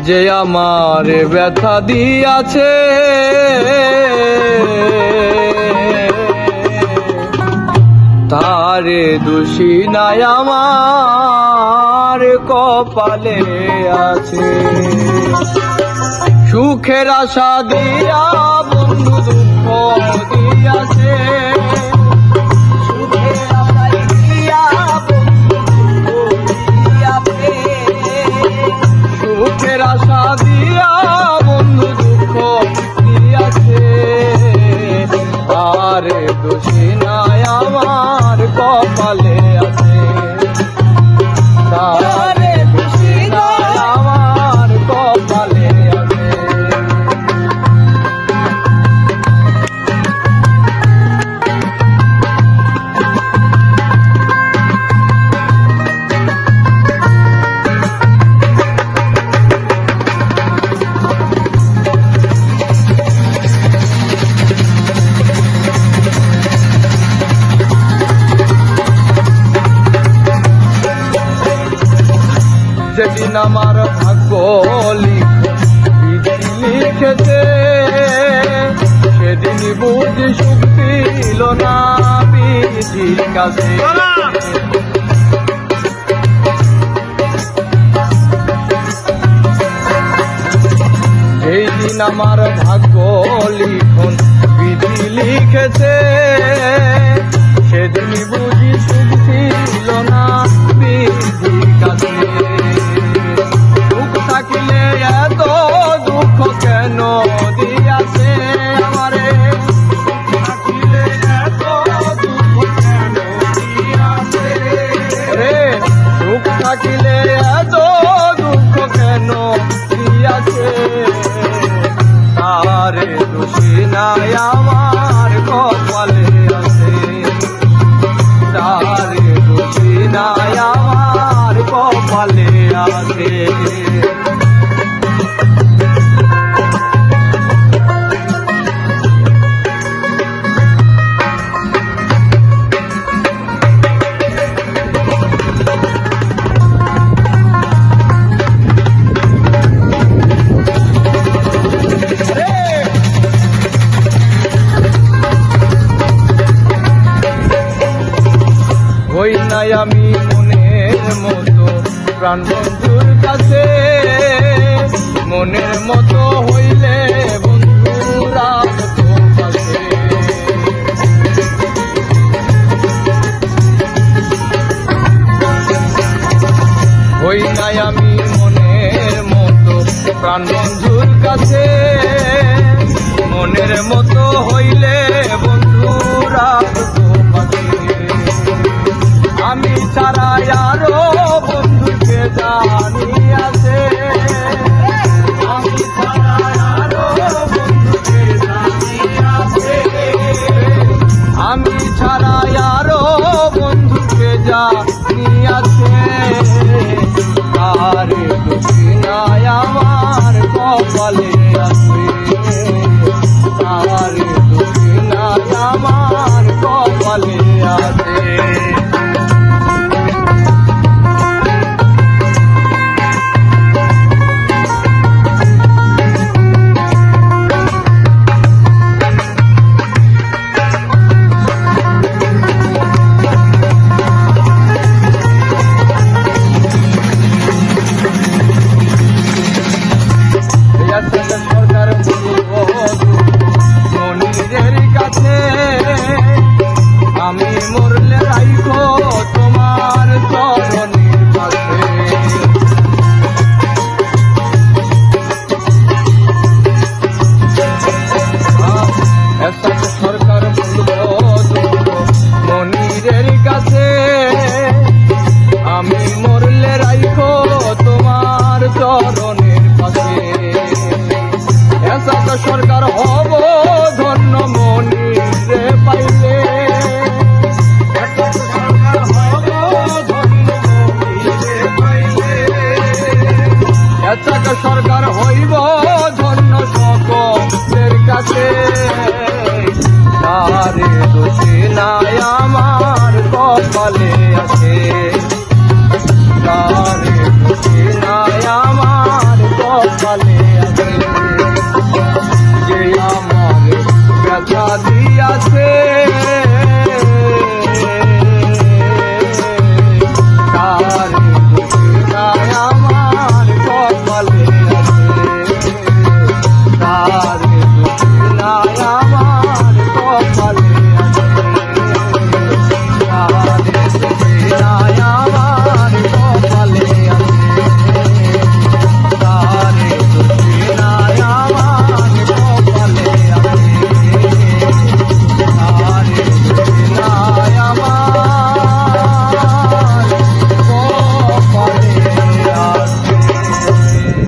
যে আমার ব্যথা দিয়াছে, তারে দোষী নাই আমার কপালে আছে। সুখের আশা দিয়া বন্ধু দুঃখ দিয়াছে, সুখের আশা দিয়া বন্ধু দুঃখ দিয়াছে, আরে দোষী নাই আমার কপালে আছে, তারে দোষী নাই আমার কপালে আছে। যেদিন আমার ভাগ্য লিখেছে, সেদিন বুঝি সুখ দিল না বিধির কাছে। যেদিন আমার ভাগ্য লিখন বিধি লিখেছে, সেদিন বুঝি সুখ দিল না বিধির কাছে। থাকিলে এত দুঃখ কেন দিয়াছে আমারে, থাকিলে এত দুঃখ কেন দিয়াছে রে, সুখ থাকিলে এত দুঃখ কেন দিয়াছে, তারে দোষী নাই আমার কপালে আছে, তারে দোষী নাই আমার কপালে আছে। হই নাই আমি মনের মতো প্রাণ বন্ধুর কাছে, মনের মতো হইলে বন্ধুরা কাছে। হই নাই আমি মনের মতো প্রাণ বন্ধুর কাছে, মনের মতো হইলে বন্ধুরা কাছে। আমি ছাড়া আরো বন্ধুকে জানি আছে, আমি ছাড়া আরো বন্ধুকে জানি আছে, আমি ছাড়া আরো বন্ধুকে জানি আছে, তারে দোষী নাই আমার কপালে আছে, তারে দোষী নাই আমার কপালে আছে। সরকার মনিরের কাছে, আমি মরলে রাইখো তোমার চরণের কাছে। সরকার মনিরের কাছে, আমি মরলে রাইখো তোমার চরণের কাছে। সরকার হব ধন্য মনিরে পাইলে, সরকার হইব